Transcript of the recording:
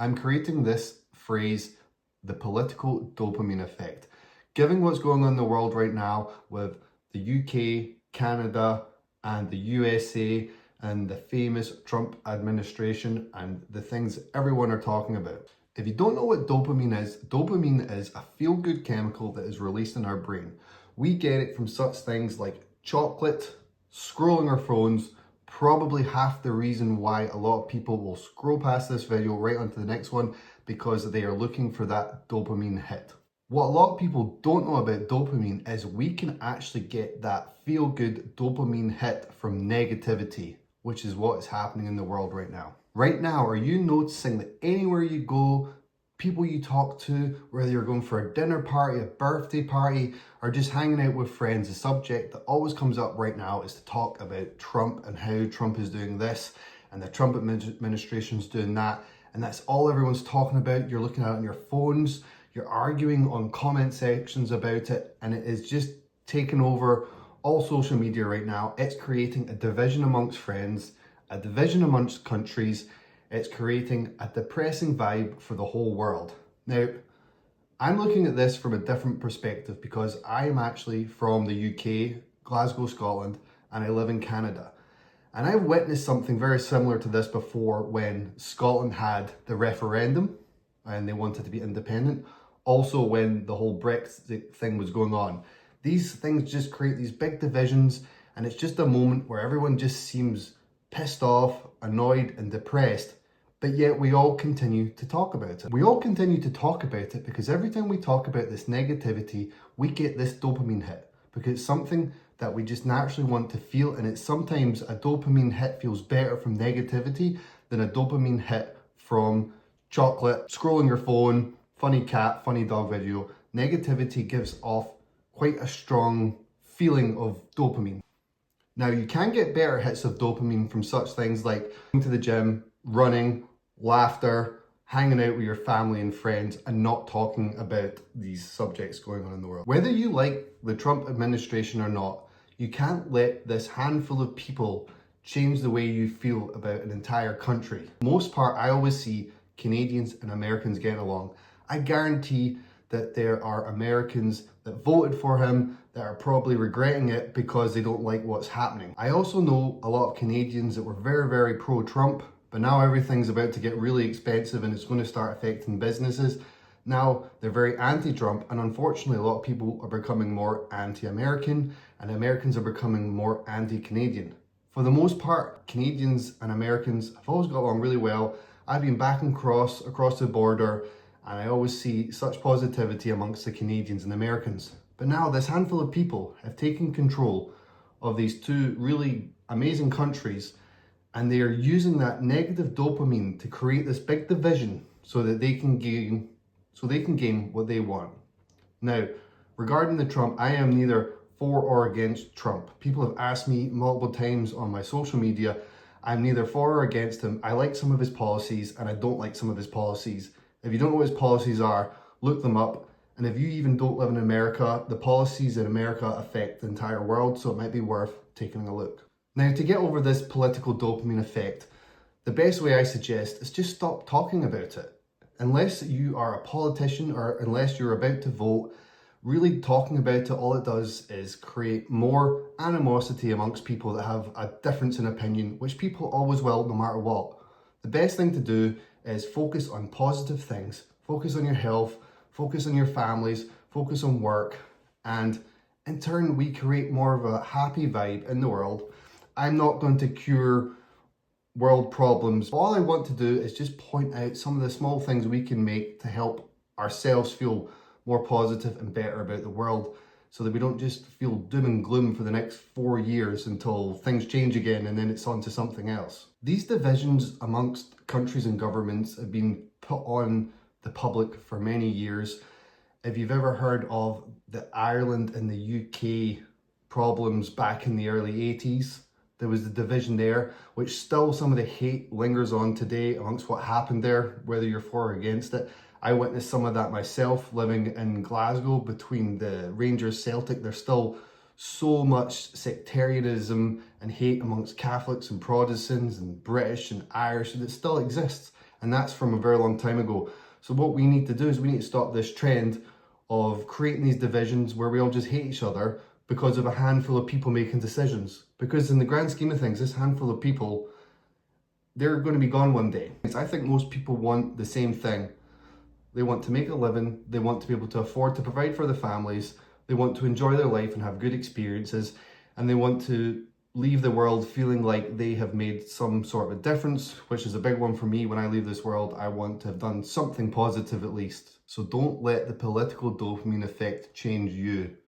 I'm creating this phrase, the political dopamine effect. Given what's going on in the world right now with the UK, Canada, and the USA, and the famous Trump administration, and the things everyone are talking about. If you don't know what dopamine is a feel-good chemical that is released in our brain. We get it from such things like chocolate, scrolling our phones, probably half the reason why a lot of people will scroll past this video right onto the next one, because they are looking for that dopamine hit. What a lot of people don't know about dopamine is we can actually get that feel-good dopamine hit from negativity, which is what is happening in the world right now. Right now, are you noticing that anywhere you go, people you talk to, whether you're going for a dinner party, a birthday party, or just hanging out with friends, the subject that always comes up right now is to talk about Trump and how Trump is doing this and the Trump administration is doing that. And that's all everyone's talking about. You're looking at it on your phones, you're arguing on comment sections about it, and it is just taking over all social media right now. It's creating a division amongst friends, a division amongst countries. It's creating a depressing vibe for the whole world. Now, I'm looking at this from a different perspective because I am actually from the UK, Glasgow, Scotland, and I live in Canada. And I've witnessed something very similar to this before when Scotland had the referendum and they wanted to be independent. Also when the whole Brexit thing was going on. These things just create these big divisions, and it's just a moment where everyone just seems pissed off, annoyed, and depressed. But yet we all continue to talk about it. We all continue to talk about it because every time we talk about this negativity, we get this dopamine hit because it's something that we just naturally want to feel, and it's sometimes a dopamine hit feels better from negativity than a dopamine hit from chocolate, scrolling your phone, funny cat, funny dog video. Negativity gives off quite a strong feeling of dopamine. Now, you can get better hits of dopamine from such things like going to the gym, running, laughter, hanging out with your family and friends, and not talking about these subjects going on in the world. Whether you like the Trump administration or not, you can't let this handful of people change the way you feel about an entire country. For the most part, I always see Canadians and Americans getting along. I guarantee that there are Americans that voted for him that are probably regretting it because they don't like what's happening. I also know a lot of Canadians that were very, very pro-Trump, but now everything's about to get really expensive and it's going to start affecting businesses. Now they're very anti-Trump, and unfortunately a lot of people are becoming more anti-American, and Americans are becoming more anti-Canadian. For the most part, Canadians and Americans have always got along really well. I've been back and across the border, and I always see such positivity amongst the Canadians and Americans. But now this handful of people have taken control of these two really amazing countries, and they are using that negative dopamine to create this big division so that they can gain what they want. Now, regarding the Trump, I am neither for or against Trump. People have asked me multiple times on my social media. I'm neither for or against him. I like some of his policies and I don't like some of his policies. If you don't know what his policies are, look them up. And if you even don't live in America, the policies in America affect the entire world, so it might be worth taking a look. Now, to get over this political dopamine effect, the best way I suggest is just stop talking about it. Unless you are a politician or unless you're about to vote, really talking about it, all it does is create more animosity amongst people that have a difference in opinion, which people always will, no matter what. The best thing to do is focus on positive things, focus on your health, focus on your families, focus on work, and in turn we create more of a happy vibe in the world. I'm not going to cure world problems. All I want to do is just point out some of the small things we can make to help ourselves feel more positive and better about the world, so that we don't just feel doom and gloom for the next 4 years until things change again and then it's on to something else. These divisions amongst countries and governments have been put on the public for many years. If you've ever heard of the Ireland and the UK problems back in the early 80s, there was the division there, which still some of the hate lingers on today amongst what happened there, whether you're for or against it. I witnessed some of that myself living in Glasgow between the Rangers Celtic. There's still so much sectarianism and hate amongst Catholics and Protestants and British and Irish that still exists. And that's from a very long time ago. So what we need to do is we need to stop this trend of creating these divisions where we all just hate each other because of a handful of people making decisions. Because in the grand scheme of things, this handful of people, they're going to be gone one day. I think most people want the same thing. They want to make a living, they want to be able to afford to provide for their families, they want to enjoy their life and have good experiences, and they want to leave the world feeling like they have made some sort of a difference, which is a big one for me. When I leave this world, I want to have done something positive at least. So don't let the political dopamine effect change you.